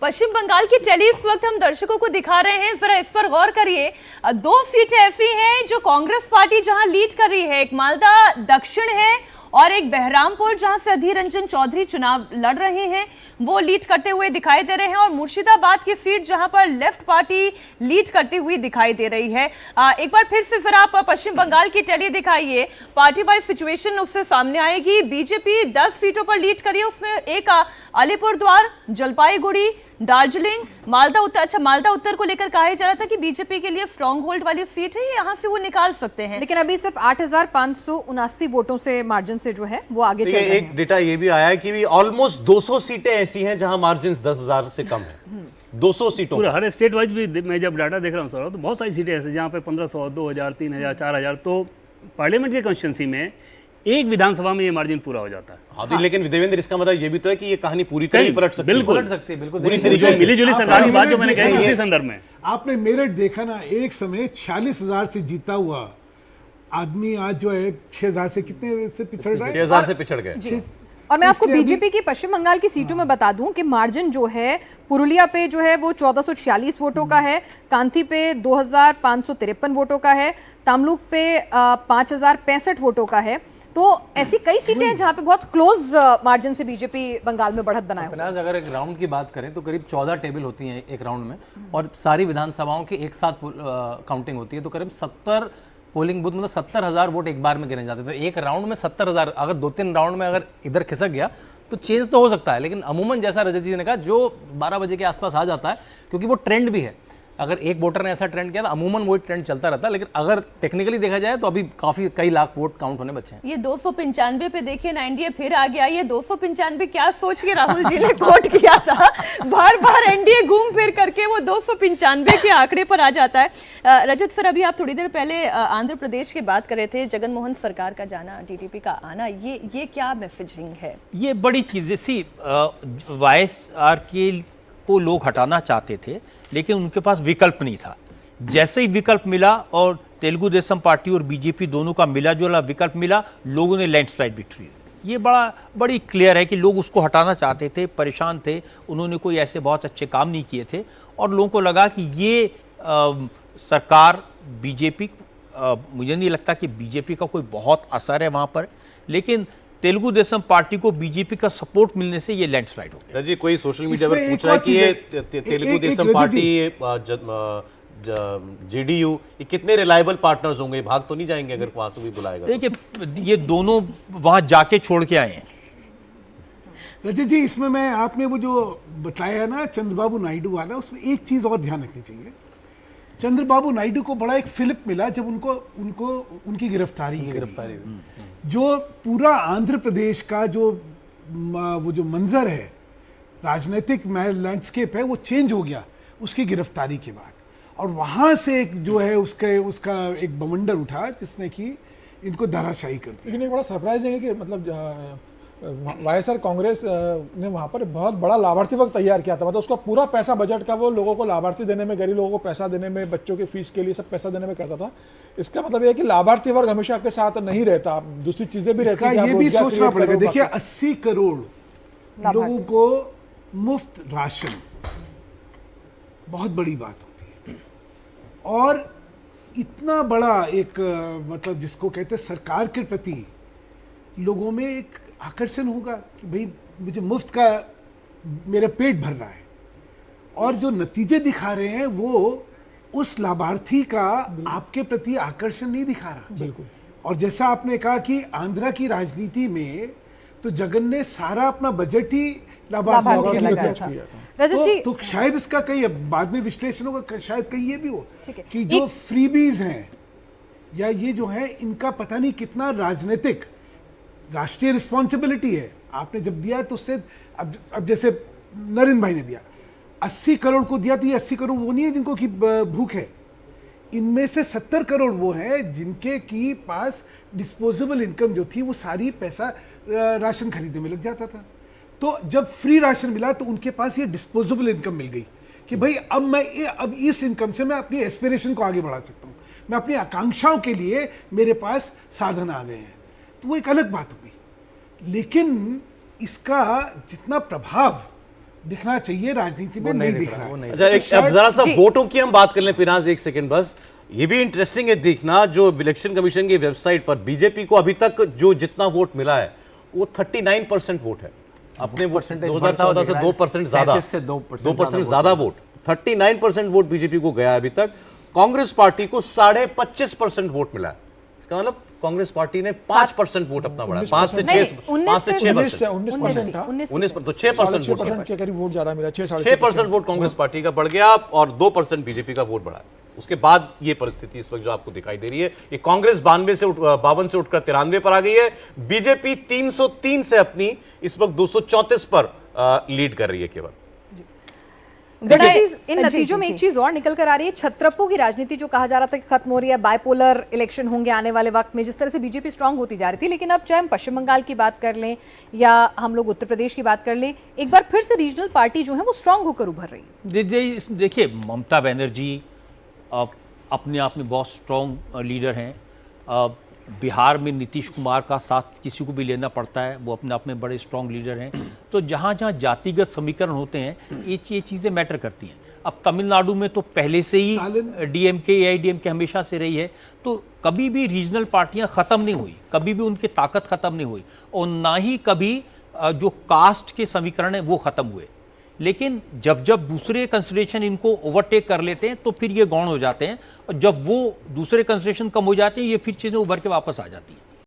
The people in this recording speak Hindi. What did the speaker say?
पश्चिम बंगाल की टैली इस वक्त हम दर्शकों को दिखा रहे हैं, जरा इस पर गौर करिए। दो सीटें ऐसी हैं जो कांग्रेस पार्टी जहां लीड कर रही है, एक मालदा दक्षिण है और एक बहरामपुर जहां से अधीर रंजन चौधरी चुनाव लड़ रहे हैं, वो लीड करते हुए दिखाई दे रहे हैं। और मुर्शिदाबाद की सीट जहां पर लेफ्ट पार्टी लीड करती हुई दिखाई दे रही है। एक बार फिर से जरा आप पश्चिम बंगाल की टैली दिखाइए, पार्टी वाइज सिचुएशन उससे सामने आएगी। बीजेपी 10 सीटों पर लीड करी है, उसमें एक अलीपुरद्वार, जलपाईगुड़ी, दार्जिलिंग, मालदा उत्तर। अच्छा, मालदा उत्तर को लेकर कहा जा रहा था कि बीजेपी के लिए स्ट्रॉन्ग होल्ड वाली सीट है, यहां से वो निकाल सकते हैं, लेकिन अभी सिर्फ 8,579 वोटों से मार्जिन से जो है वो आगे चल रहे हैं। एक डेटा ये भी आया है कि ऑलमोस्ट 200 सीटें ऐसी हैं जहां मार्जिन 10,000 से कम है। 200 सीटों पूरा हर स्टेट वाइज भी मैं जब डाटा देख रहा हूँ सर, तो बहुत सारी सीटें ऐसी जहाँ पे 1500, 2000, 3000, 4000, तो पार्लियामेंट के कॉन्स्टिट्यूंसी में एक विधानसभा में ये मार्जिन पूरा हो जाता है। हाँ, लेकिन देवेंद्र, इसका मतलब ये भी तो है कि ये कहानी पूरी तरह पलट सकती है। बिल्कुल पलट सकती है, बिल्कुल पूरी तरीके से मिली-जुली सरकार की बात जो मैंने कही उसी संदर्भ में। आपने मेरठ देखा ना, एक समय 46,000 से जीता हुआ आदमी आज जो है 6,000 से कितने से पिछड़ रहा है, 6,000 से पिछड़ गए। और मैं आपको बीजेपी की पश्चिम बंगाल की सीटों में बता दूं कि मार्जिन जो है पुरुलिया पे जो है वो 1446 वोटों का है, कांथी पे 2553 वोटों का है, तमलुक पे 5065 वोटों का है। तो ऐसी कई सीटें हैं जहां पे बहुत क्लोज मार्जिन से बीजेपी बंगाल में बढ़त बनाए हुए। अगर एक राउंड की बात करें तो करीब 14 टेबल होती हैं एक राउंड में, और सारी विधानसभाओं की एक साथ काउंटिंग होती है, तो करीब 70 पोलिंग बूथ, मतलब 70,000 वोट एक बार में गिने जाते हैं। तो एक राउंड में 70,000, अगर 2-3 राउंड में अगर इधर खिसक गया तो चेंज तो हो सकता है, लेकिन अमूमन जैसा रजत जी ने कहा, जो 12 बजे के आसपास आ जाता है, क्योंकि वो ट्रेंड भी है। अगर एक वोटर ने ऐसा ट्रेंड किया तो अमूमन वो ट्रेंड चलता रहता है, लेकिन अगर टेक्निकली देखा जाए तो अभी काफी कई लाख वोट काउंट होने बचे हैं। ये 295 पे देखिए ना, एनडीए फिर आ गया। ये 295 क्या सोच के राहुल जी ने कोट किया था, बार बार एनडीए घूम फिर करके वो 295 के आंकड़े पर आ जाता है। रजत सर, अभी आप थोड़ी देर पहले आंध्र प्रदेश की बात कर रहे थे, जगनमोहन सरकार का जाना, टीडीपी का आना, ये क्या मैसेजिंग है? ये बड़ी चीज़ सी वाईएसआर के को लोग हटाना चाहते थे, लेकिन उनके पास विकल्प नहीं था। जैसे ही विकल्प मिला और तेलुगु देशम पार्टी और बीजेपी दोनों का मिला जुला विकल्प मिला, लोगों ने लैंडस्लाइड विक्ट्री। ये बड़ी क्लियर है कि लोग उसको हटाना चाहते थे, परेशान थे, उन्होंने कोई ऐसे बहुत अच्छे काम नहीं किए थे, और लोगों को लगा कि ये सरकार बीजेपी, मुझे नहीं लगता कि बीजेपी का कोई बहुत असर है वहाँ पर, लेकिन तेलुगु देशम पार्टी को बीजेपी का सपोर्ट मिलने से ये लैंडस्लाइड हो गया। जी, कोई सोशल मीडिया पर पूछ रहा है कि ये तेलुगु देशम पार्टी, जेडीयू, ये कितने रिलायबल पार्टनर्स होंगे, भाग तो नहीं जाएंगे अगर वहां से भी बुलाएगा? देखिए, ये दोनों वहां जाके छोड़ के आए हैं। रजत जी, इसमें मैं आपने वो जो बताया ना चंद्रबाबू नायडू वाला, उसमें एक चीज और ध्यान रखनी चाहिए। चंद्रबाबू नायडू को बड़ा एक फिलिप मिला जब उनकी गिरफ्तारी जो पूरा आंध्र प्रदेश का जो वो जो मंजर है, राजनीतिक लैंडस्केप है, वो चेंज हो गया उसकी गिरफ्तारी के बाद। और वहां से एक जो है उसका एक बवंडर उठा जिसने कि इनको धराशायी कर दिया। लेकिन एक बड़ा सरप्राइजिंग है कि मतलब वाईएसआर कांग्रेस ने वहाँ पर बहुत बड़ा लाभार्थी वर्ग तैयार किया था। मतलब उसका पूरा पैसा बजट का वो लोगों को लाभार्थी देने में, गरीब लोगों को पैसा देने में, बच्चों की फीस के लिए सब पैसा देने में करता था। इसका मतलब ये कि लाभार्थी वर्ग हमेशा आपके साथ नहीं रहता, दूसरी चीजें भी रहती हैं। ये भी सोचना पड़ेगा। देखिए, 80 करोड़ लोगों को मुफ्त राशन बहुत बड़ी बात होती है, और इतना बड़ा एक मतलब जिसको कहते हैं सरकार के प्रति लोगों में एक आकर्षण होगा कि भाई मुझे मुफ्त का मेरा पेट भर रहा है, और जो नतीजे दिखा रहे हैं वो उस लाभार्थी का आपके प्रति आकर्षण नहीं दिखा रहा। बिल्कुल। और जैसा आपने कहा कि आंध्रा की राजनीति में तो जगन ने सारा अपना बजट ही लाभार्थी के लिए खर्च किया था। तो शायद इसका कहीं बाद में विश्लेषण होगा, शायद कहीं ये भी हो कि जो फ्रीबीज हैं या ये जो है, इनका पता नहीं कितना राजनीतिक राष्ट्रीय रिस्पॉन्सिबिलिटी है। आपने जब दिया तो उससे अब जैसे नरेंद्र भाई ने दिया 80 करोड़ को दिया, तो ये 80 करोड़ वो नहीं है जिनको की भूख है, इनमें से 70 करोड़ वो है जिनके की पास डिस्पोजेबल इनकम जो थी वो सारी पैसा राशन खरीदने में लग जाता था। तो जब फ्री राशन मिला तो उनके पास ये डिस्पोजेबल इनकम मिल गई कि भाई अब इस इनकम से मैं अपनी एस्पिरेशन को आगे बढ़ा सकता हूँ, मैं अपनी आकांक्षाओं के लिए मेरे पास साधन आ गए हैं। तो वो एक अलग बात हो गई, लेकिन इसका जितना प्रभाव दिखना चाहिए राजनीति में, नहीं दिख रहा है। अच्छा, एक अब जरा सा वोटों की हम बात कर लें पिनाज, एक सेकंड बस। ये भी इंटरेस्टिंग है देखना, जो इलेक्शन कमीशन की वेबसाइट पर बीजेपी को अभी तक जो जितना वोट मिला है वो 39% वोट है। अपने वोट 2014 से 2% ज्यादा, 2% ज्यादा वोट, 39% वोट बीजेपी को गया अभी तक। कांग्रेस पार्टी को 25.5% वोट मिला है। इसका मतलब कांग्रेस पार्टी ने 5% वोट अपना बढ़ाया, 5 से 6, 5 से 6%, 19% था, 19 तो 6% वोट, 6% के करीब वोट ज्यादा मिला, 6% वोट कांग्रेस पार्टी का बढ़ गया और 2% बीजेपी का वोट बढ़ा। उसके बाद ये परिस्थिति इस वक्त जो आपको दिखाई दे रही है, ये कांग्रेस 52 से उठकर 93 पर आ गई है। बीजेपी 303 से अपनी इस वक्त 234 पर लीड कर रही है केवल। बड़ा चीज इन नतीजों में एक चीज और निकल कर आ रही है, छत्रप्पू की राजनीति जो कहा जा रहा था कि खत्म हो रही है, बाइपोलर इलेक्शन होंगे आने वाले वक्त में, जिस तरह से बीजेपी स्ट्रांग होती जा रही थी। लेकिन अब चाहे हम पश्चिम बंगाल की बात कर लें या हम लोग उत्तर प्रदेश की बात कर लें, एक बार फिर से रीजनल पार्टी जो है वो स्ट्रांग होकर उभर रही है। देखिए, ममता बनर्जी अपने आप में बहुत स्ट्रॉन्ग लीडर हैं। बिहार में नीतीश कुमार का साथ किसी को भी लेना पड़ता है, वो अपने आप में बड़े स्ट्रॉन्ग लीडर हैं। तो जहाँ जहाँ जातिगत समीकरण होते हैं ये चीज़ें मैटर करती हैं। अब तमिलनाडु में तो पहले से ही डीएमके एआईडीएमके हमेशा से रही है, तो कभी भी रीजनल पार्टियां ख़त्म नहीं हुई, कभी भी उनकी ताकत ख़त्म नहीं हुई, और ना ही कभी जो कास्ट के समीकरण हैं वो ख़त्म हुए। लेकिन जब जब दूसरे कंसिडरेशन इनको ओवरटेक कर लेते हैं तो फिर ये गौण हो जाते हैं, और जब वो दूसरे कंसिडरेशन कम हो जाते हैं ये फिर चीज़ें उभर के वापस आ जाती हैं।